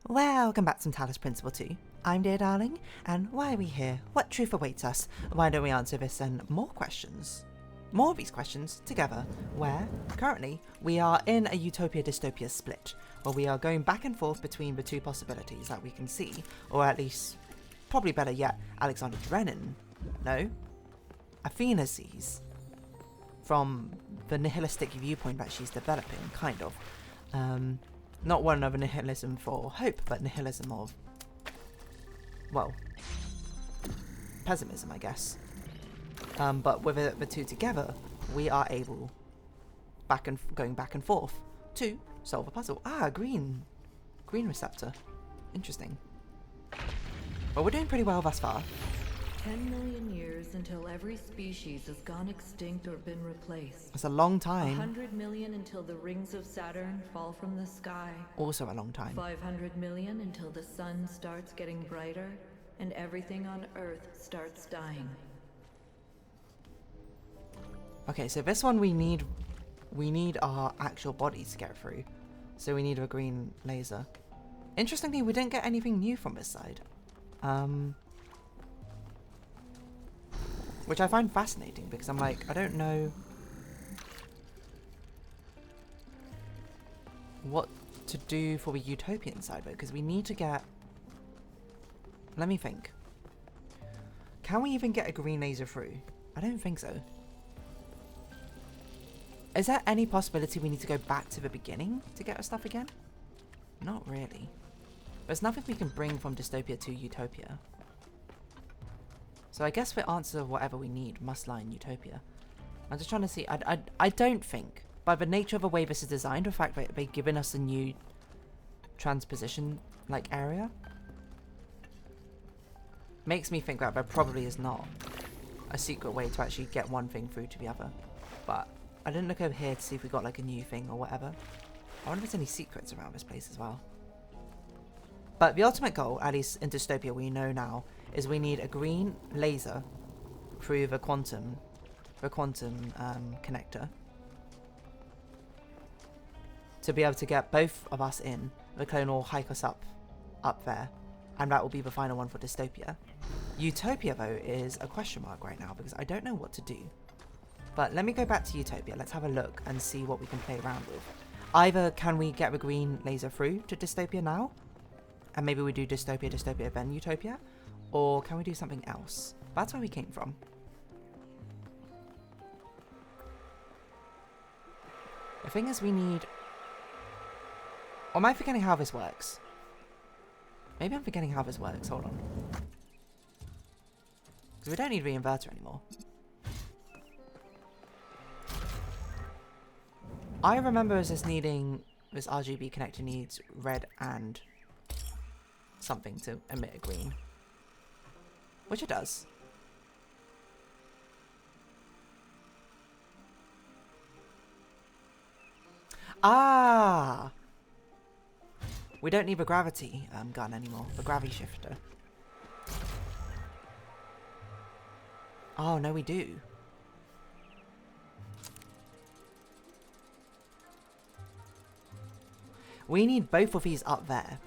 Welcome back to Talos Principle 2. I'm Dear Darling, and why are we here? What truth awaits us? Why don't we answer this and more questions? More of these questions together, where, currently, we are in a utopia-dystopia split, where we are going back and forth between the two possibilities that we can see, or at least, probably better yet, Alexander Drennan, no, Athena sees, from the nihilistic viewpoint that she's developing, kind of. Not one of a nihilism for hope, but nihilism of, well, pessimism, I guess. But with the two together, we are able, going back and forth, to solve a puzzle. Green receptor. Interesting. Well, we're doing pretty well thus far. 10 million years until every species has gone extinct or been replaced. That's a long time. 100 million until the rings of Saturn fall from the sky. Also a long time. 500 million until the sun starts getting brighter and everything on Earth starts dying. Okay, so this one we need our actual bodies to get through. So we need a green laser. Interestingly, we didn't get anything new from this side. Which I find fascinating because I'm like, I don't know what to do for the utopian side though, because we need to get, let me think. Can we even get a green laser through? I don't think so. Is there any possibility we need to go back to the beginning to get our stuff again? Not really. There's nothing we can bring from dystopia to utopia. So I guess the answer of whatever we need must lie in utopia. I'm just trying to see. I don't think, by the nature of the way this is designed, the fact that they've given us a new transposition area, makes me think that there probably is not a secret way to actually get one thing through to the other. But I didn't look over here to see if we got a new thing or whatever. I wonder if there's any secrets around this place as well. But the ultimate goal, at least in dystopia we know now, is we need a green laser through the quantum connector to be able to get both of us in. The clone will hike us up there, and that will be the final one for dystopia. Utopia though is a question mark right now because I don't know what to do. But let me go back to utopia. Let's have a look and see what we can play around with. Either can we get the green laser through to dystopia now, and maybe we do dystopia, then utopia, or can we do something else? That's where we came from. The thing is we need... Or am I forgetting how this works? Maybe I'm forgetting how this works, hold on. Because we don't need the inverter anymore. I remember as this RGB connector needs red and something to emit a green. Which it does. We don't need the gravity gun anymore. The gravity shifter. Oh, no we do. We need both of these up there.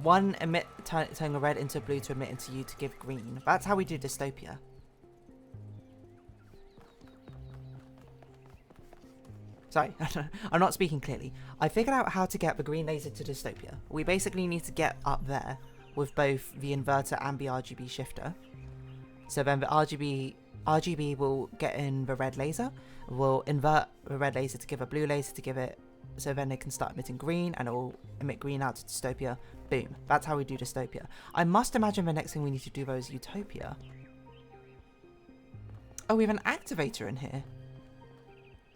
One turning a red into blue to emit into you to give green. That's how we do dystopia. Sorry, I'm not speaking clearly. I figured out how to get the green laser to dystopia. We basically need to get up there with both the inverter and the RGB shifter. So then the RGB will get in the red laser. We'll invert the red laser to give a blue laser to give it, so then it can start emitting green and it will emit green out to dystopia. Boom. That's how we do dystopia. I must imagine the next thing we need to do though is utopia. Oh, we have an activator in here.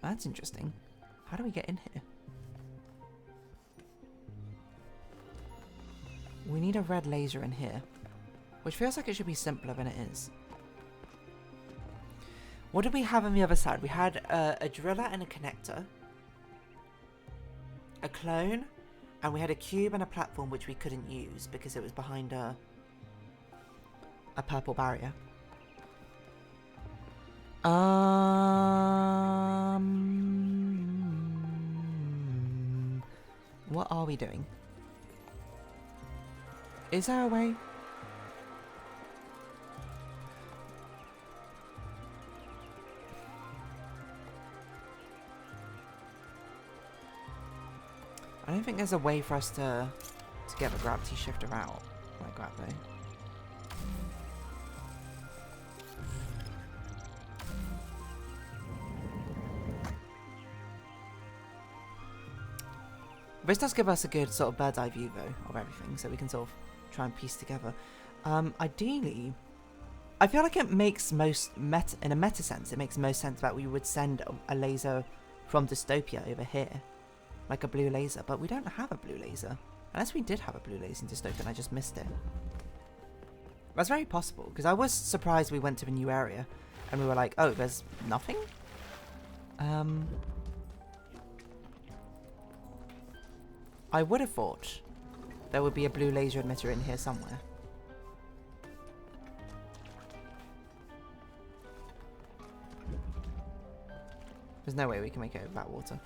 That's interesting. How do we get in here? We need a red laser in here, which feels like it should be simpler than it is. What did we have on the other side? We had a driller and a connector, a clone, and we had a cube and a platform which we couldn't use because it was behind a purple barrier. What are we doing? Is there a way? I don't think there's a way for us to get the gravity shifter out like that though. This does give us a good sort of bird's eye view though of everything, so we can sort of try and piece together. Ideally, I feel like it makes in a meta sense, it makes most sense that we would send a laser from Dystopia over here, like a blue laser, but we don't have a blue laser. Unless we did have a blue laser in Dystopia and I just missed it. That's very possible, because I was surprised we went to a new area and we were like, oh, there's nothing? I would have thought there would be a blue laser emitter in here somewhere. There's no way we can make it over that water.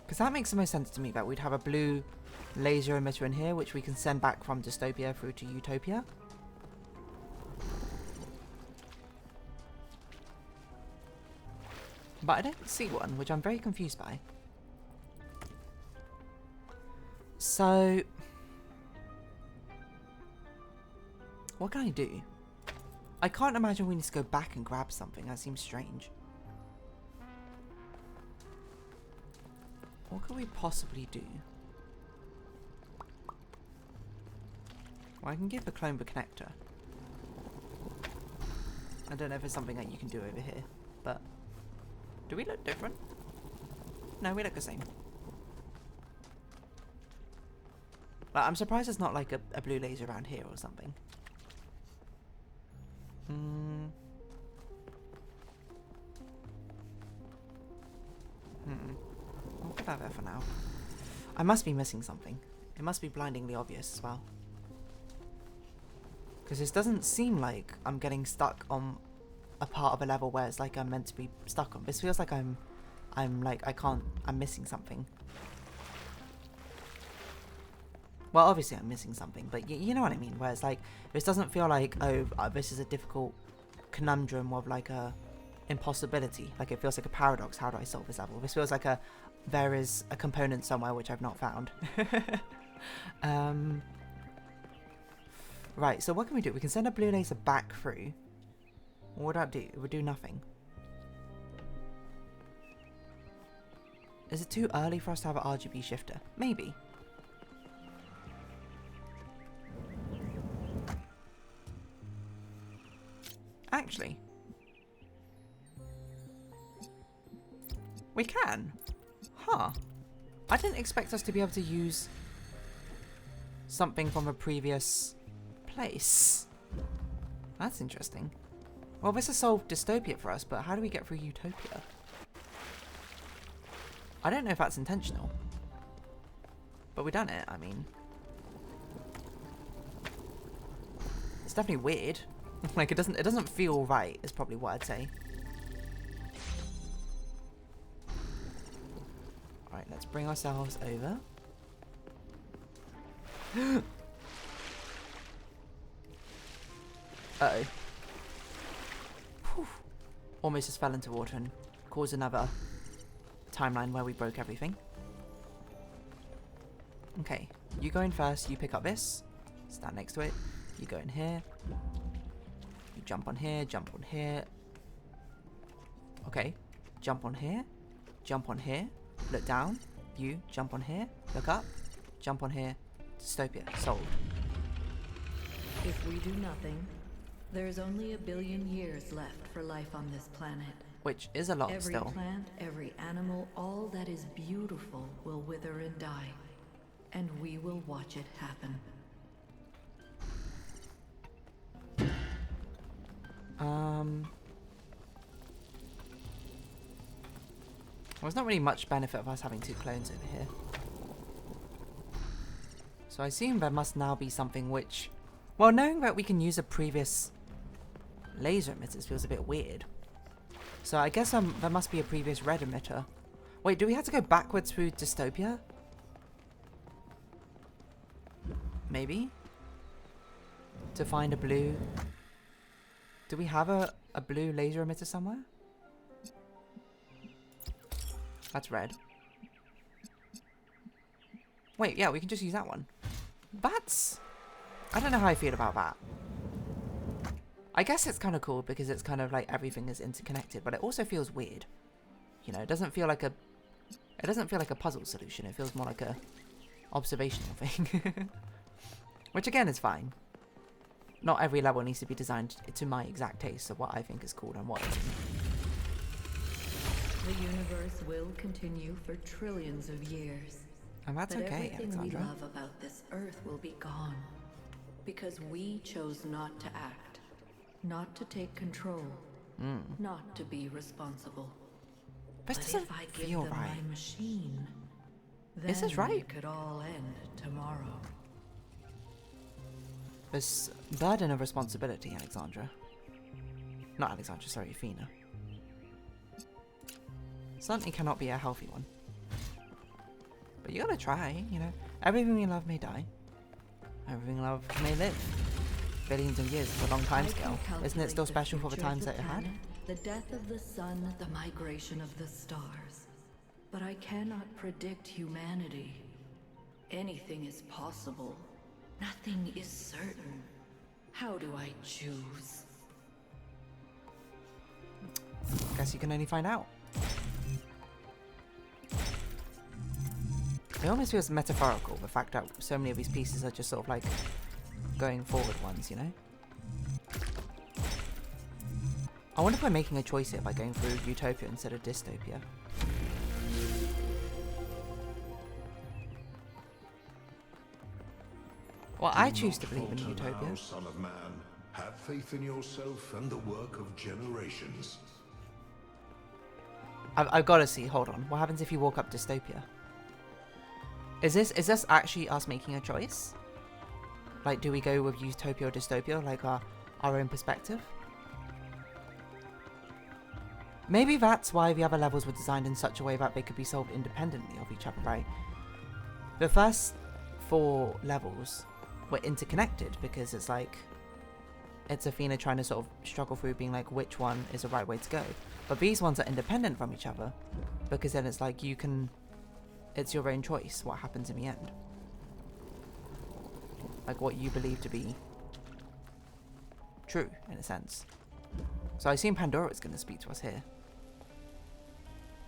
Because that makes the most sense to me, that we'd have a blue laser emitter in here, which we can send back from Dystopia through to Utopia. But I don't see one, which I'm very confused by. So, what can I do? I can't imagine we need to go back and grab something. That seems strange. What could we possibly do? Well, I can give the clone the connector. I don't know if it's something that you can do over here, but do we look different? No, we look the same. Like, I'm surprised there's not like a blue laser around here or something. I'll put that there for now. I must be missing something. It must be blindingly obvious as well. Because this doesn't seem like I'm getting stuck on a part of a level where it's like I'm meant to be stuck on. This feels like I'm missing something. Well, obviously I'm missing something, but you know what I mean, where it's like, this doesn't feel like, oh, this is a difficult conundrum of like a impossibility. Like, it feels like a paradox. How do I solve this level? This feels like there is a component somewhere which I've not found. Right, so what can we do? We can send a blue laser back through. What would that do? It would do nothing. Is it too early for us to have an RGB shifter? Maybe. Actually, we can. Huh. I didn't expect us to be able to use something from a previous place. That's interesting. Well, this has solved Dystopia for us, but how do we get through Utopia? I don't know if that's intentional. But we've done it, I mean. It's definitely weird. Like, it doesn't feel right, is probably what I'd say. Alright, let's bring ourselves over. Uh-oh. Whew. Almost just fell into water and caused another timeline where we broke everything. Okay, you go in first, you pick up this, stand next to it, you go in here. Jump on here, jump on here. Okay, jump on here, look down, view, jump on here, look up, jump on here, Dystopia, solved. If we do nothing, there's only 1 billion years left for life on this planet. Which is a lot Every still. plant, every animal, all that is beautiful will wither and die. And we will watch it happen. Well, there's not really much benefit of us having 2 clones over here. So I assume there must now be something which... Well, knowing that we can use a previous laser emitter feels a bit weird. So I guess there must be a previous red emitter. Wait, do we have to go backwards through Dystopia? Maybe? To find a blue... Do we have a blue laser emitter somewhere? That's red. Wait, yeah, we can just use that one. That's... I don't know how I feel about that. I guess it's kind of cool because it's kind of like everything is interconnected, but it also feels weird. You know, it doesn't feel like a... It doesn't feel like a puzzle solution. It feels more like a observational thing. Which again is fine. Not every level needs to be designed to my exact taste of what I think is cool and what isn't. The universe will continue for trillions of years. And that's but okay, everything Alexandra. we love about this Earth will be gone. Because we chose not to act. Not to take control. Not to be responsible. This But doesn't if I give feel them right. my machine, Is this then right? it could all end tomorrow. This burden of responsibility, Alexandra. Not Alexandra, sorry, Athena. Certainly cannot be a healthy one. But you gotta try, you know. Everything we love may die. Everything we love may live. Billions of years is a long time scale. Isn't it still special for the times that it had? The death of the sun, the migration of the stars. But I cannot predict humanity. Anything is possible. Nothing is certain. How do I choose? Guess you can only find out. It almost feels metaphorical, the fact that so many of these pieces are just sort of like going forward ones, you know? I wonder if we're making a choice here by going through utopia instead of dystopia. Well, I choose to believe in utopia. Now, son of man, have faith in yourself and the work of generations. I've got to see. Hold on. What happens if you walk up dystopia? Is this actually us making a choice? Like, do we go with utopia or dystopia, like our own perspective? Maybe that's why the other levels were designed in such a way that they could be solved independently of each other, right? The first 4 levels were interconnected because it's like, it's Athena trying to sort of struggle through being like, which one is the right way to go. But these ones are independent from each other because then it's like you can, it's your own choice what happens in the end. Like what you believe to be true, in a sense. So I assume Pandora is going to speak to us here.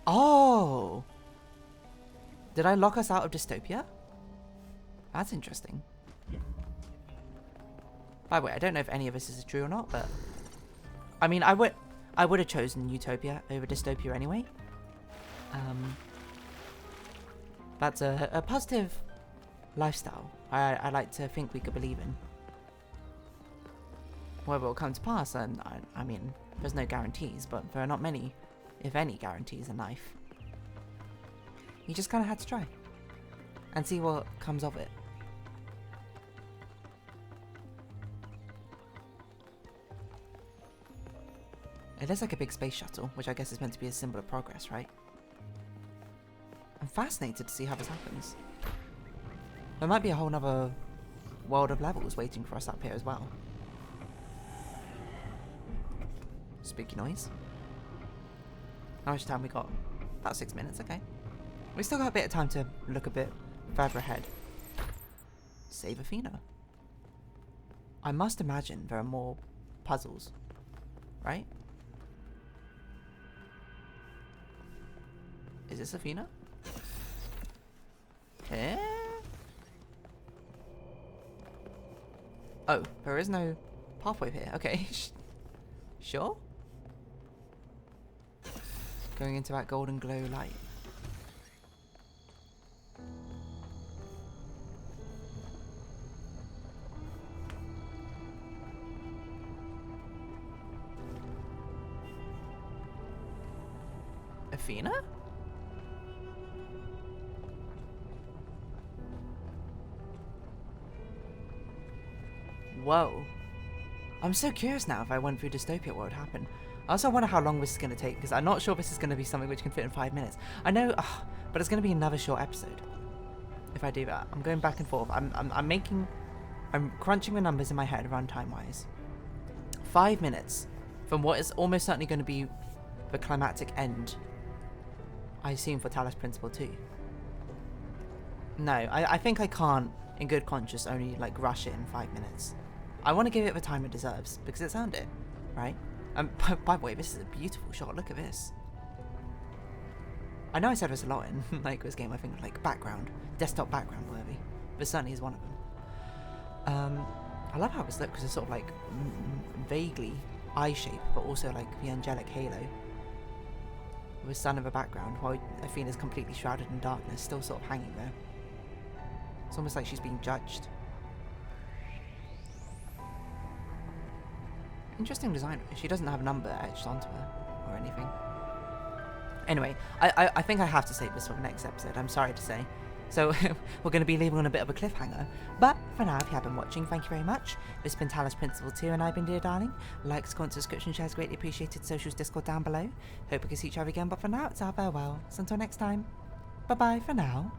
Oh! Did I lock us out of dystopia? That's interesting. By the way, I don't know if any of this is true or not, but I mean, I would have chosen utopia over dystopia anyway. That's a positive lifestyle I like to think we could believe in. Whether it will come to pass, and I mean, there's no guarantees, but there are not many, if any, guarantees in life. You just kind of had to try and see what comes of it. It looks like a big space shuttle, which I guess is meant to be a symbol of progress, right? I'm fascinated to see how this happens. There might be a whole nother world of levels waiting for us up here as well. Spooky noise. How much time we got? About 6 minutes, okay. We still got a bit of time to look a bit further ahead. Save Athena. I must imagine there are more puzzles, right? Is this Athena? Eh? Oh, there is no pathway here. Okay. Sure? Going into that golden glow light. Athena? Whoa. I'm so curious now if I went through dystopia what would happen. I also wonder how long this is going to take, because I'm not sure this is going to be something which can fit in 5 minutes. I know, but it's going to be another short episode if I do that. I'm going back and forth. I'm making I'm crunching the numbers in my head runtime-wise. 5 minutes from what is almost certainly going to be the climactic end, I assume, for Talos Principle 2. No, I think I can't, in good conscience, only, like, rush it in 5 minutes. I want to give it the time it deserves, because it's earned it, right? By the way, this is a beautiful shot. Look at this. I know I said there's a lot in, like, this game. I think, like, background, desktop background worthy. This certainly is one of them. I love how this looks, because it's sort of, like, vaguely eye-shaped, but also, like, the angelic halo. With the sun in the background, while Athena's completely shrouded in darkness, still sort of hanging there. It's almost like she's being judged. Interesting design. She doesn't have a number etched onto her or anything. Anyway, I think I have to save this for the next episode, I'm sorry to say. So we're going to be leaving on a bit of a cliffhanger. But for now, if you have been watching, thank you very much. This has been Talos Principle 2 and I've been Dear Darling. Likes, comments, subscription, shares, greatly appreciated. Socials, Discord down below. Hope we can see each other again, but for now, it's our farewell. So until next time, bye-bye for now.